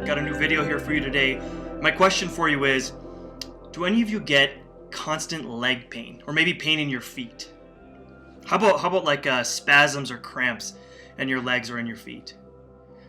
got a new video here for you today. My question for you is, do any of you get constant leg pain or maybe pain in your feet? How about like spasms or cramps in your legs or in your feet?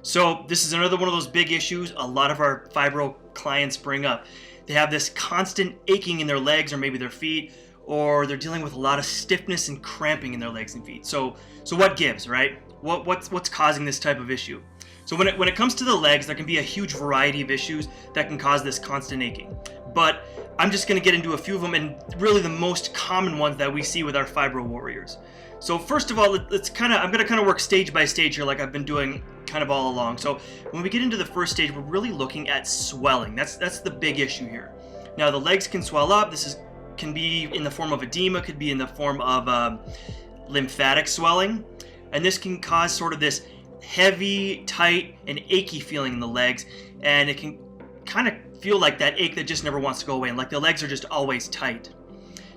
So this is another one of those big issues a lot of our fibro clients bring up. They have this constant aching in their legs or maybe their feet, or they're dealing with a lot of stiffness and cramping in their legs and feet. So what gives, right? What's causing this type of issue? So when it comes to the legs, there can be a huge variety of issues that can cause this constant aching. But I'm just going to get into a few of them, and really the most common ones that we see with our fibro warriors. So first of all, I'm going to work stage by stage here, like I've been doing kind of all along. So when we get into the first stage, we're really looking at swelling. That's the big issue here. Now the legs can swell up. Can be in the form of edema, could be in the form of lymphatic swelling, and this can cause sort of this heavy, tight, and achy feeling in the legs, and it can kind of feel like that ache that just never wants to go away, and like the legs are just always tight.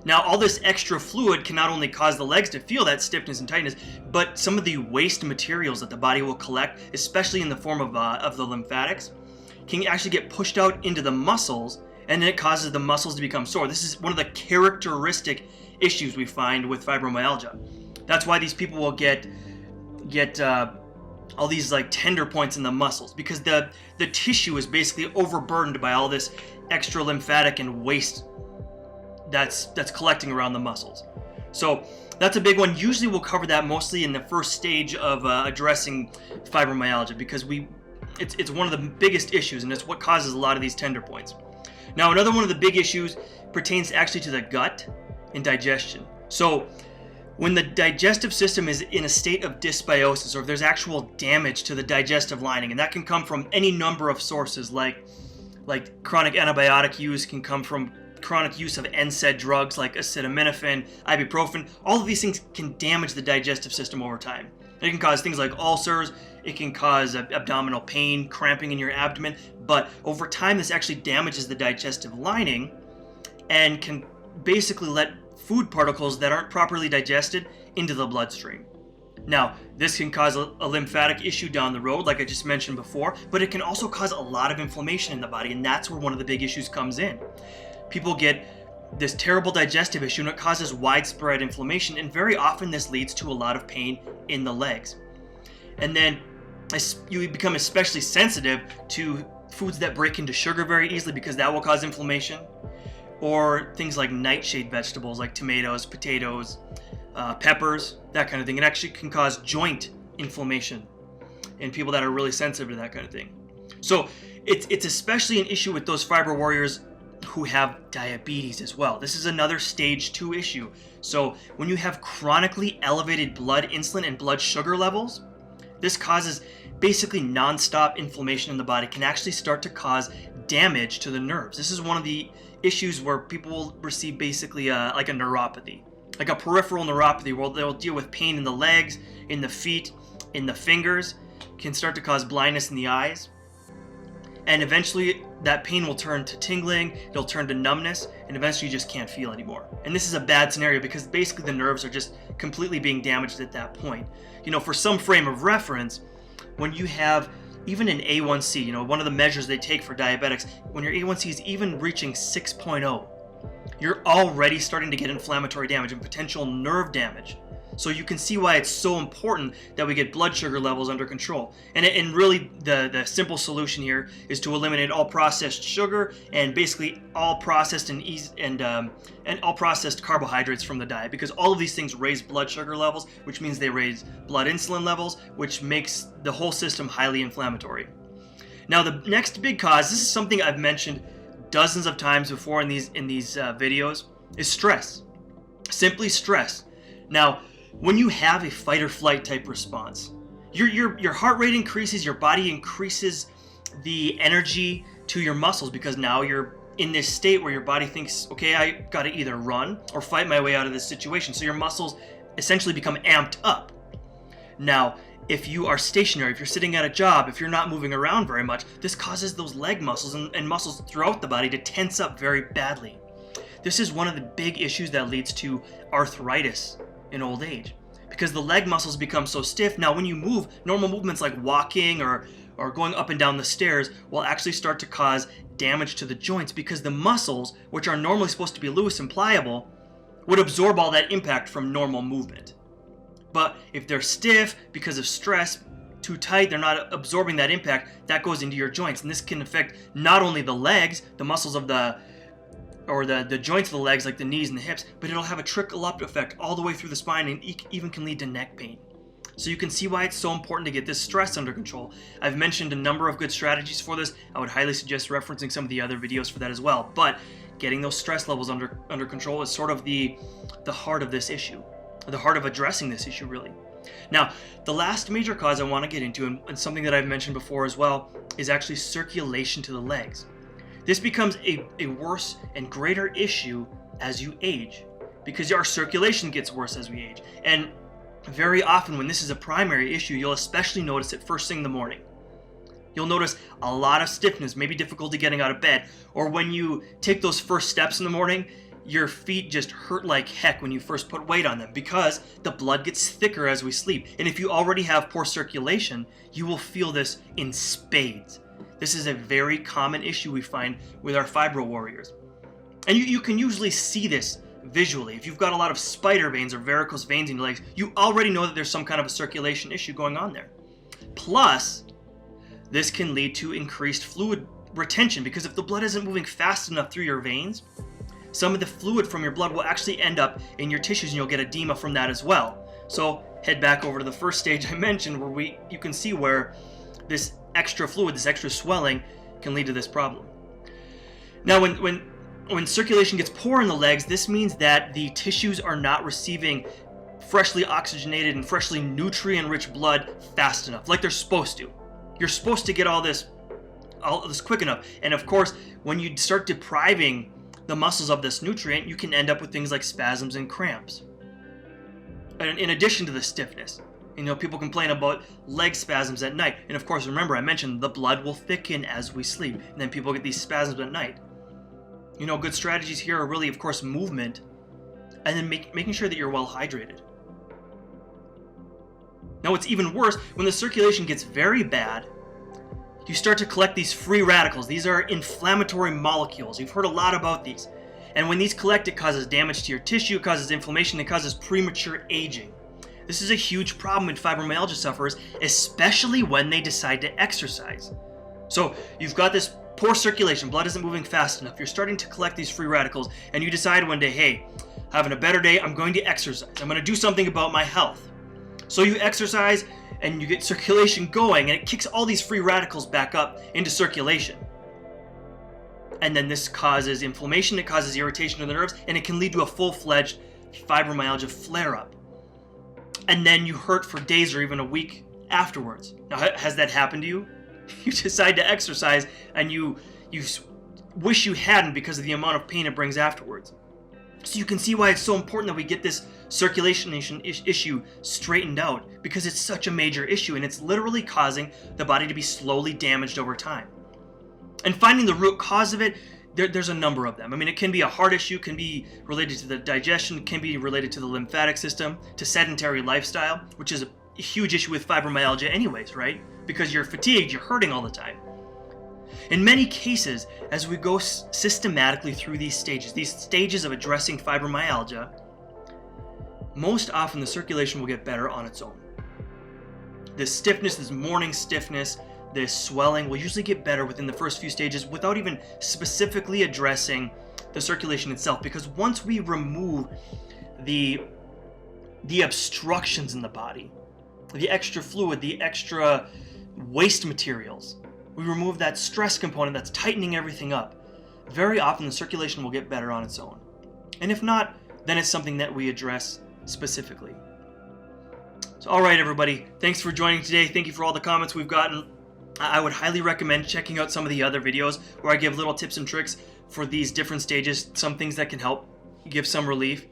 Now, all this extra fluid can not only cause the legs to feel that stiffness and tightness, but some of the waste materials that the body will collect, especially in the form of the lymphatics, can actually get pushed out into the muscles, and then it causes the muscles to become sore. This is one of the characteristic issues we find with fibromyalgia. That's why these people will get all these like tender points in the muscles, because the tissue is basically overburdened by all this extra lymphatic and waste that's collecting around the muscles. So that's a big one. Usually we'll cover that mostly in the first stage of addressing fibromyalgia, because it's one of the biggest issues, and it's what causes a lot of these tender points. Now, another one of the big issues pertains actually to the gut and digestion. So when the digestive system is in a state of dysbiosis, or if there's actual damage to the digestive lining, and that can come from any number of sources, like chronic antibiotic use, can come from chronic use of NSAID drugs like acetaminophen, ibuprofen. All of these things can damage the digestive system over time. It can cause things like ulcers, it can cause abdominal pain, cramping in your abdomen, but over time this actually damages the digestive lining and can basically let food particles that aren't properly digested into the bloodstream. Now, this can cause a lymphatic issue down the road, like I just mentioned before, but it can also cause a lot of inflammation in the body, and that's where one of the big issues comes in. People get this terrible digestive issue, and it causes widespread inflammation, and very often this leads to a lot of pain in the legs. And then you become especially sensitive to foods that break into sugar very easily, because that will cause inflammation, or things like nightshade vegetables like tomatoes, potatoes, peppers, that kind of thing. It actually can cause joint inflammation in people that are really sensitive to that kind of thing. So it's especially an issue with those fibro warriors who have diabetes as well. This is another stage 2 issue. So when you have chronically elevated blood insulin and blood sugar levels, this causes basically non-stop inflammation in the body, can actually start to cause damage to the nerves. This is one of the issues where people will receive basically like a neuropathy, like a peripheral neuropathy, where they'll deal with pain in the legs, in the feet, in the fingers, can start to cause blindness in the eyes. And eventually that pain will turn to tingling, it'll turn to numbness, and eventually you just can't feel anymore. And this is a bad scenario, because basically the nerves are just completely being damaged at that point. For some frame of reference, when you have even an A1C, one of the measures they take for diabetics, when your A1C is even reaching 6.0, you're already starting to get inflammatory damage and potential nerve damage. So you can see why it's so important that we get blood sugar levels under control. And really the simple solution here is to eliminate all processed sugar and basically all processed and all processed carbohydrates from the diet, because all of these things raise blood sugar levels, which means they raise blood insulin levels, which makes the whole system highly inflammatory. Now, the next big cause, this is something I've mentioned dozens of times before in these videos, is stress. Simply stress. Now, when you have a fight or flight type response, your heart rate increases, your body increases the energy to your muscles, because now you're in this state where your body thinks, okay, I got to either run or fight my way out of this situation. So your muscles essentially become amped up. Now, if you are stationary, if you're sitting at a job, if you're not moving around very much, this causes those leg muscles and muscles throughout the body to tense up very badly. This is one of the big issues that leads to arthritis in old age, because the leg muscles become so stiff. Now, when you move, normal movements like walking or or going up and down the stairs will actually start to cause damage to the joints, because the muscles, which are normally supposed to be loose and pliable, would absorb all that impact from normal movement. But if they're stiff because of stress, too tight, they're not absorbing that impact, that goes into your joints. And this can affect not only the legs, the muscles of the joints of the legs, like the knees and the hips, but it'll have a trickle-up effect all the way through the spine, and even can lead to neck pain. So you can see why it's so important to get this stress under control. I've mentioned a number of good strategies for this. I would highly suggest referencing some of the other videos for that as well. But getting those stress levels under control is sort of the heart of this issue, the heart of addressing this issue, really. Now, the last major cause I want to get into, and something that I've mentioned before as well, is actually circulation to the legs. This becomes a worse and greater issue as you age, because our circulation gets worse as we age. And very often when this is a primary issue, you'll especially notice it first thing in the morning. You'll notice a lot of stiffness, maybe difficulty getting out of bed, or when you take those first steps in the morning, your feet just hurt like heck when you first put weight on them, because the blood gets thicker as we sleep. And if you already have poor circulation, you will feel this in spades. This is a very common issue we find with our fibro warriors. And you can usually see this visually. If you've got a lot of spider veins or varicose veins in your legs, you already know that there's some kind of a circulation issue going on there. Plus, this can lead to increased fluid retention, because if the blood isn't moving fast enough through your veins, some of the fluid from your blood will actually end up in your tissues, and you'll get edema from that as well. So head back over to the first stage I mentioned, where you can see where this extra fluid, this extra swelling, can lead to this problem. Now, when circulation gets poor in the legs, this means that the tissues are not receiving freshly oxygenated and freshly nutrient-rich blood fast enough, like they're supposed to. You're supposed to get all this quick enough. And of course, when you start depriving the muscles of this nutrient, you can end up with things like spasms and cramps. And in addition to the stiffness, people complain about leg spasms at night. And of course, remember, I mentioned the blood will thicken as we sleep, and then people get these spasms at night. Good strategies here are really, of course, movement, and then making sure that you're well hydrated. Now, what's even worse, when the circulation gets very bad, you start to collect these free radicals. These are inflammatory molecules. You've heard a lot about these. And when these collect, it causes damage to your tissue, it causes inflammation, it causes premature aging. This is a huge problem in fibromyalgia sufferers, especially when they decide to exercise. So you've got this poor circulation, blood isn't moving fast enough, you're starting to collect these free radicals, and you decide one day, hey, having a better day, I'm going to exercise. I'm going to do something about my health. So you exercise, and you get circulation going, and it kicks all these free radicals back up into circulation. And then this causes inflammation, it causes irritation of the nerves, and it can lead to a full-fledged fibromyalgia flare-up. And then you hurt for days or even a week afterwards. Now, has that happened to you? You decide to exercise, and you wish you hadn't because of the amount of pain it brings afterwards. So you can see why it's so important that we get this circulation issue straightened out, because it's such a major issue, and it's literally causing the body to be slowly damaged over time. And finding the root cause of it, there's a number of them. It can be a heart issue, can be related to the digestion, can be related to the lymphatic system, to sedentary lifestyle, which is a huge issue with fibromyalgia anyways, right? Because you're fatigued, you're hurting all the time. In many cases, as we go systematically through these stages of addressing fibromyalgia, most often the circulation will get better on its own. This stiffness, this morning stiffness, this swelling will usually get better within the first few stages without even specifically addressing the circulation itself, because once we remove the obstructions in the body, the extra fluid, the extra waste materials, we remove that stress component that's tightening everything up, very often the circulation will get better on its own. And if not, then it's something that we address specifically. So, all right, everybody, thanks for joining today. Thank you for all the comments we've gotten. I would highly recommend checking out some of the other videos where I give little tips and tricks for these different stages, some things that can help give some relief.